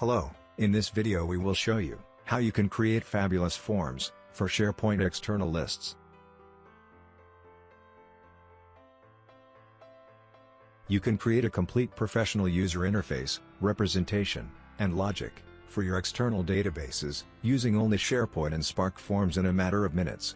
Hello, in this video we will show you how you can create fabulous forms for SharePoint external lists. You can create a complete professional user interface, representation, and logic for your external databases using only SharePoint and SPARK Forms in a matter of minutes.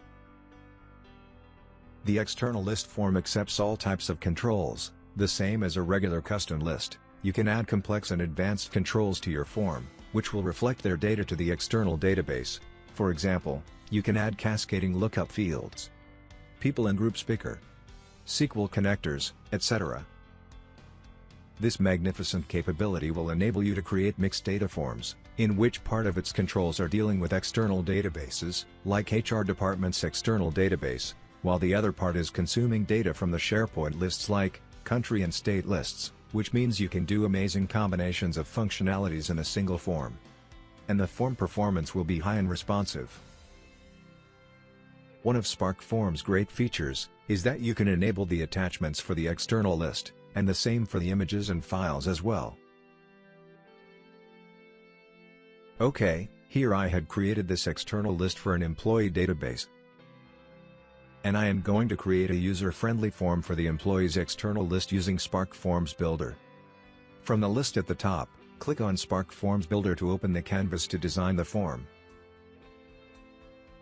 The external list form accepts all types of controls, the same as a regular custom list. You can add complex and advanced controls to your form, which will reflect their data to the external database. For example, you can add cascading lookup fields, people and groups picker, SQL connectors, etc. This magnificent capability will enable you to create mixed data forms, in which part of its controls are dealing with external databases, like HR department's external database, while the other part is consuming data from the SharePoint lists like country and state lists, which means you can do amazing combinations of functionalities in a single form. And the form performance will be high and responsive. One of SPARK Form's great features is that you can enable the attachments for the external list, and the same for the images and files as well. Okay, here I had created this external list for an employee database. And I am going to create a user-friendly form for the employee's external list using SPARK Forms Builder. From the list at the top, click on SPARK Forms Builder to open the canvas to design the form.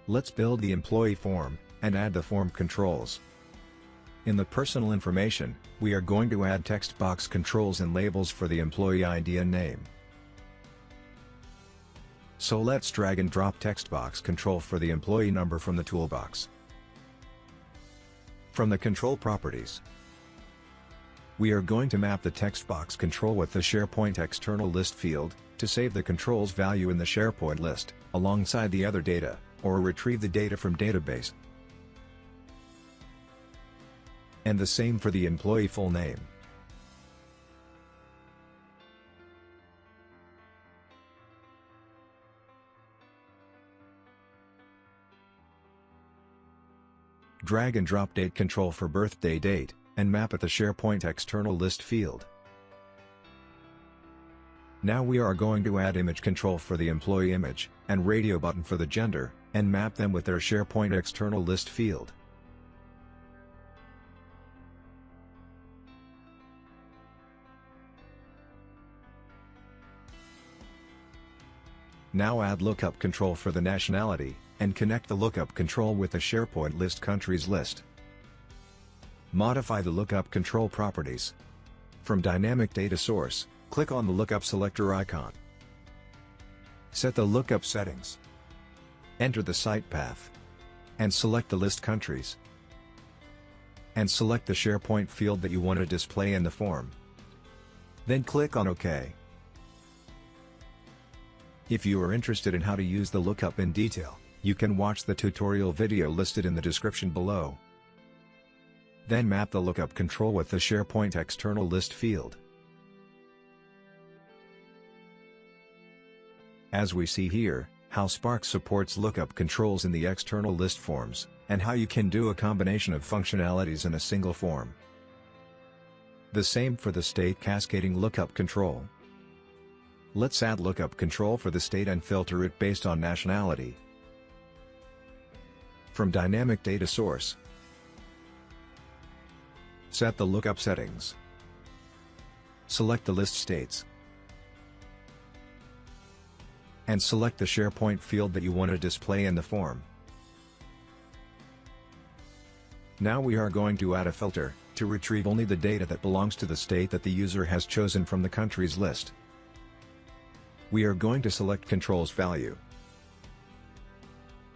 Let's build the employee form, and add the form controls. In the personal information, we are going to add text box controls and labels for the employee ID and name. So let's drag and drop text box control for the employee number from the toolbox. From the control properties, we are going to map the text box control with the SharePoint external list field, to save the control's value in the SharePoint list, alongside the other data, or retrieve the data from database. And the same for the employee full name. Drag and drop date control for birthday date, and map at the SharePoint external list field. Now we are going to add image control for the employee image, and radio button for the gender, and map them with their SharePoint external list field. Now add lookup control for the nationality, and connect the lookup control with the SharePoint list countries list. Modify the lookup control properties. From Dynamic Data Source, click on the lookup selector icon. Set the lookup settings. Enter the site path. And select the list countries. And select the SharePoint field that you want to display in the form. Then click on OK. If you are interested in how to use the lookup in detail, you can watch the tutorial video listed in the description below. Then map the lookup control with the SharePoint external list field. As we see here, how SPARK supports lookup controls in the external list forms, and how you can do a combination of functionalities in a single form. The same for the state cascading lookup control. Let's add lookup control for the state and filter it based on nationality. From Dynamic Data Source, set the lookup settings. Select the list states. And select the SharePoint field that you want to display in the form. Now we are going to add a filter, to retrieve only the data that belongs to the state that the user has chosen from the countries list. We are going to select control's value.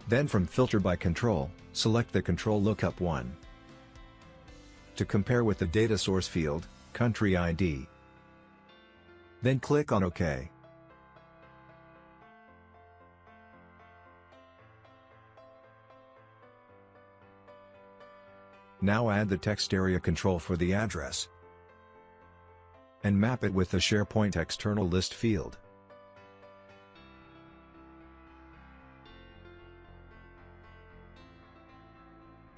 Then from Filter by Control, select the control lookup 1. To compare with the data source field, country ID. Then click on OK. Now add the text area control for the address. And map it with the SharePoint external list field.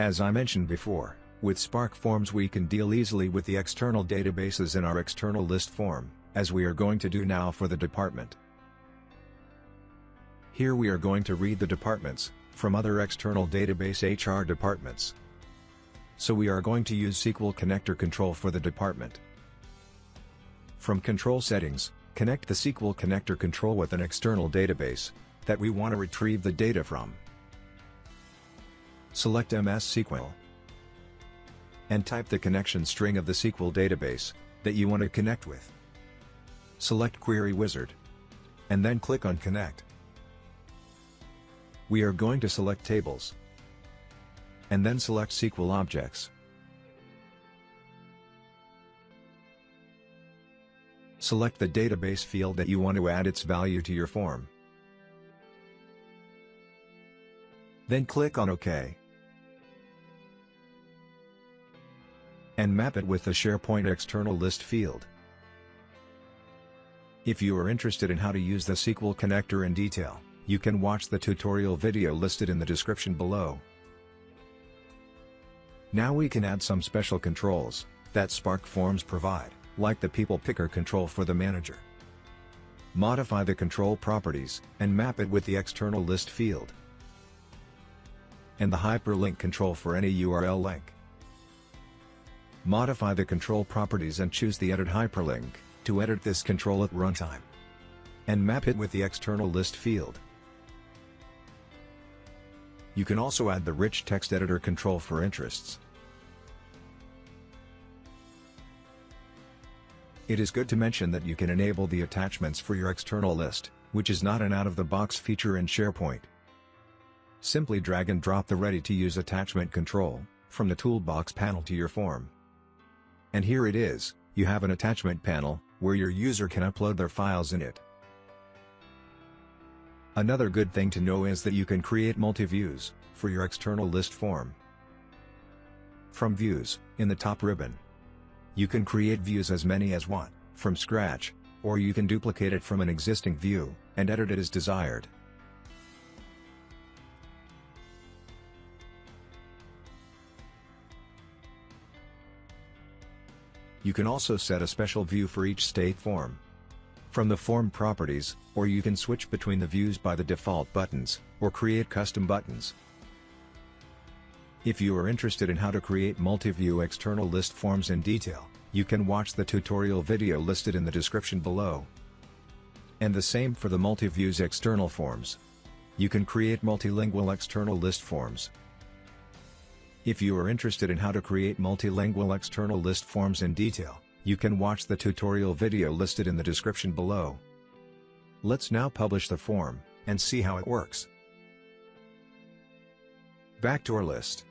As I mentioned before, with SPARK Forms we can deal easily with the external databases in our external list form, as we are going to do now for the department. Here we are going to read the departments from other external database HR departments. So we are going to use SQL connector control for the department. From control settings, connect the SQL connector control with an external database that we want to retrieve the data from. Select MS SQL and type the connection string of the SQL database that you want to connect with. Select Query Wizard and then click on Connect. We are going to select Tables and then select SQL Objects. Select the database field that you want to add its value to your form. Then click on OK. And map it with the SharePoint External List field. If you are interested in how to use the SQL connector in detail, you can watch the tutorial video listed in the description below. Now we can add some special controls that SPARK Forms provide, like the People Picker control for the manager. Modify the control properties and map it with the external list field. And the hyperlink control for any URL link. Modify the control properties and choose the Edit Hyperlink to edit this control at runtime. And map it with the external list field. You can also add the Richtext editor control for interests. It is good to mention that you can enable the attachments for your external list, which is not an out-of-the-box feature in SharePoint. Simply drag and drop the ready-to-use attachment control from the toolbox panel to your form. And here it is, you have an attachment panel where your user can upload their files in it. Another good thing to know is that you can create multi-views for your external list form. From Views, in the top ribbon, you can create views as many as one, from scratch, or you can duplicate it from an existing view and edit it as desired. You can also set a special view for each state form from the form properties, or you can switch between the views by the default buttons, or create custom buttons. If you are interested in how to create multi-view external list forms in detail, you can watch the tutorial video listed in the description below. And the same for the multi-views external forms. You can create multilingual external list forms. If you are interested in how to create multilingual external list forms in detail, you can watch the tutorial video listed in the description below. Let's now publish the form and see how it works. Back to our list.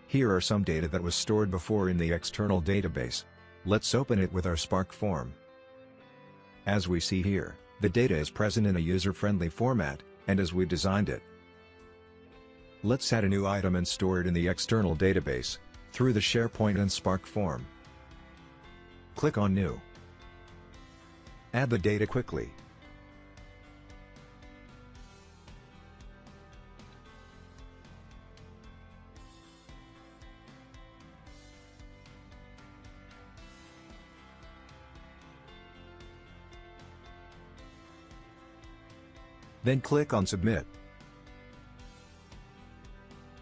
Here are some data that was stored before in the external database. Let's open it with our SPARK form. As we see here, the data is present in a user-friendly format, and as we designed it. Let's add a new item and store it in the external database through the SharePoint and SPARK form. Click on New. Add the data quickly. Then click on Submit.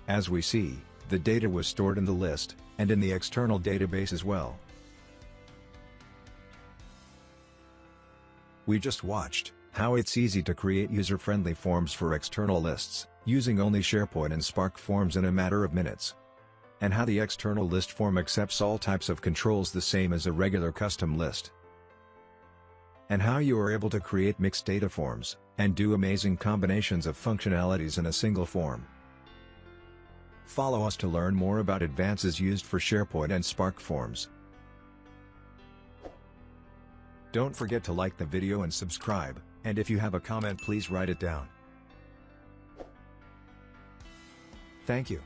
As we see, the data was stored in the list, and in the external database as well. We just watched how it's easy to create user-friendly forms for external lists, using only SharePoint and SPARK Forms in a matter of minutes. And how the external list form accepts all types of controls the same as a regular custom list. And how you are able to create mixed data forms, and do amazing combinations of functionalities in a single form. Follow us to learn more about advances used for SharePoint and SPARK Forms. Don't forget to like the video and subscribe, and if you have a comment please write it down. Thank you.